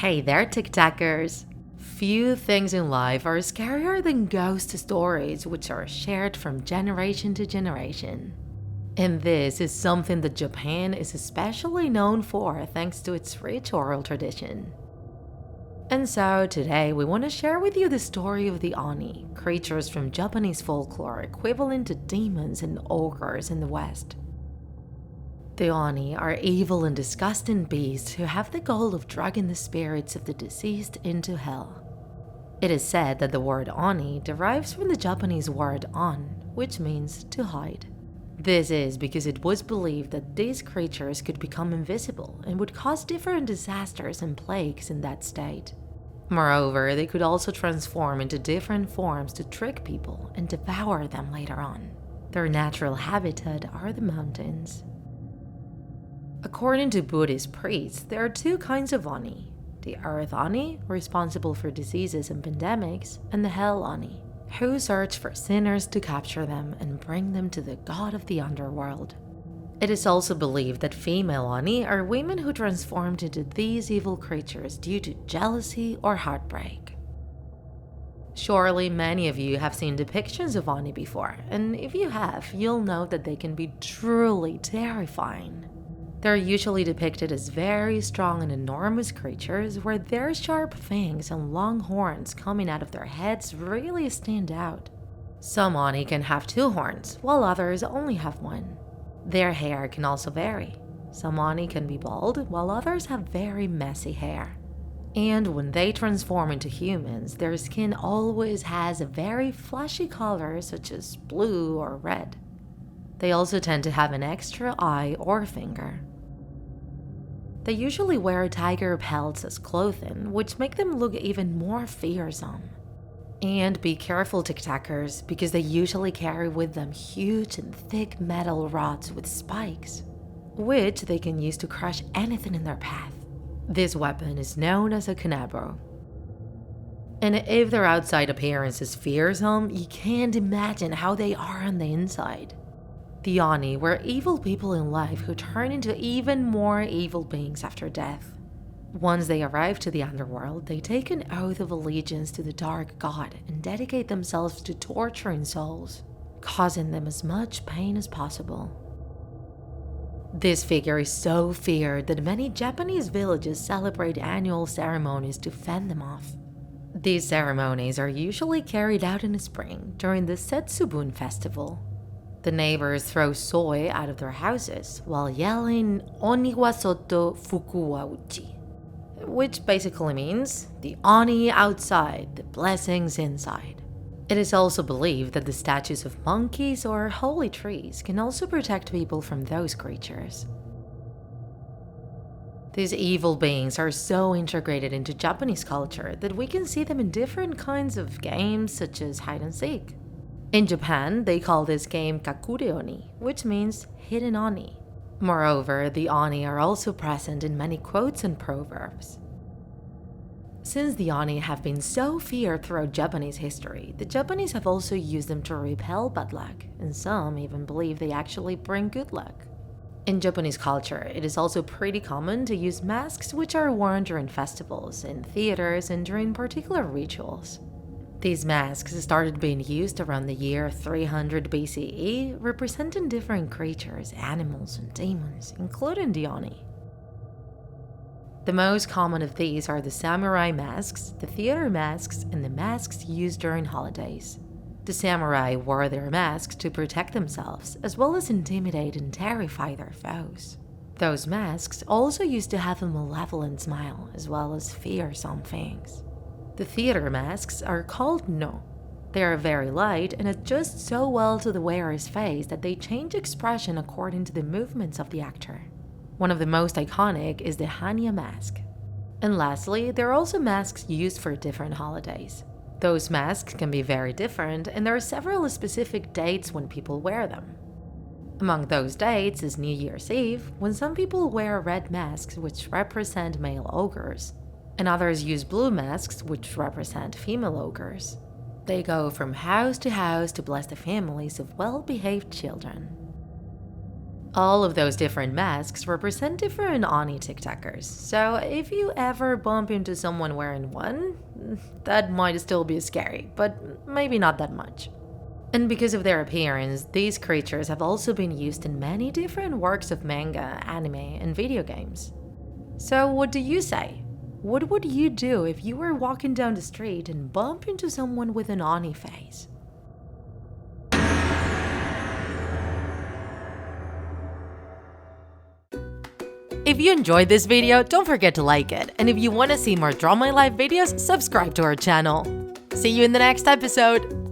Hey there, TikTakers! Few things in life are scarier than ghost stories, which are shared from generation to generation. And this is something that Japan is especially known for thanks to its rich oral tradition. And so today we want to share with you the story of the Oni, creatures from Japanese folklore equivalent to demons and ogres in the West. The Oni are evil and disgusting beasts who have the goal of dragging the spirits of the deceased into hell. It is said that the word Oni derives from the Japanese word on, which means to hide. This is because it was believed that these creatures could become invisible and would cause different disasters and plagues in that state. Moreover, they could also transform into different forms to trick people and devour them later on. Their natural habitat are the mountains. According to Buddhist priests, there are two kinds of Oni: the Earth Oni, responsible for diseases and pandemics, and the Hell Oni, who search for sinners to capture them and bring them to the god of the underworld. It is also believed that female Oni are women who transformed into these evil creatures due to jealousy or heartbreak. Surely many of you have seen depictions of Oni before, and if you have, you'll know that they can be truly terrifying. They're usually depicted as very strong and enormous creatures where their sharp fangs and long horns coming out of their heads really stand out. Some Oni can have two horns, while others only have one. Their hair can also vary. Some Oni can be bald, while others have very messy hair. And when they transform into humans, their skin always has a very flashy color such as blue or red. They also tend to have an extra eye or finger. They usually wear tiger pelts as clothing, which make them look even more fearsome. And be careful, tiktakers, because they usually carry with them huge and thick metal rods with spikes, which they can use to crush anything in their path. This weapon is known as a kanabo. And if their outside appearance is fearsome, you can't imagine how they are on the inside. The Oni were evil people in life who turn into even more evil beings after death. Once they arrive to the underworld, they take an oath of allegiance to the dark god and dedicate themselves to torturing souls, causing them as much pain as possible. This figure is so feared that many Japanese villages celebrate annual ceremonies to fend them off. These ceremonies are usually carried out in the spring during the Setsubun festival. The neighbors throw soy out of their houses while yelling "Oni wa soto, fuku wa uchi," which basically means the Oni outside, the blessings inside. It is also believed that the statues of monkeys or holy trees can also protect people from those creatures. These evil beings are so integrated into Japanese culture that we can see them in different kinds of games such as hide and seek. In Japan, they call this game Kakure Oni, which means hidden Oni. Moreover, the Oni are also present in many quotes and proverbs. Since the Oni have been so feared throughout Japanese history, the Japanese have also used them to repel bad luck, and some even believe they actually bring good luck. In Japanese culture, it is also pretty common to use masks which are worn during festivals, in theaters, and during particular rituals. These masks started being used around the year 300 BCE, representing different creatures, animals, and demons, including the Oni. The most common of these are the samurai masks, the theater masks, and the masks used during holidays. The samurai wore their masks to protect themselves, as well as intimidate and terrify their foes. Those masks also used to have a malevolent smile, as well as fearsome fangs. The theater masks are called no. They are very light and adjust so well to the wearer's face that they change expression according to the movements of the actor. One of the most iconic is the Hanya mask. And lastly, there are also masks used for different holidays. Those masks can be very different, and there are several specific dates when people wear them. Among those dates is New Year's Eve, when some people wear red masks which represent male ogres, and others use blue masks which represent female ogres. They go from house to bless the families of well-behaved children. All of those different masks represent different Oni TikTakers, so if you ever bump into someone wearing one, that might still be scary, but maybe not that much. And because of their appearance, these creatures have also been used in many different works of manga, anime, and video games. So what do you say? What would you do if you were walking down the street and bump into someone with an Oni face? If you enjoyed this video, don't forget to like it, and if you want to see more Draw My Life videos, subscribe to our channel. See you in the next episode!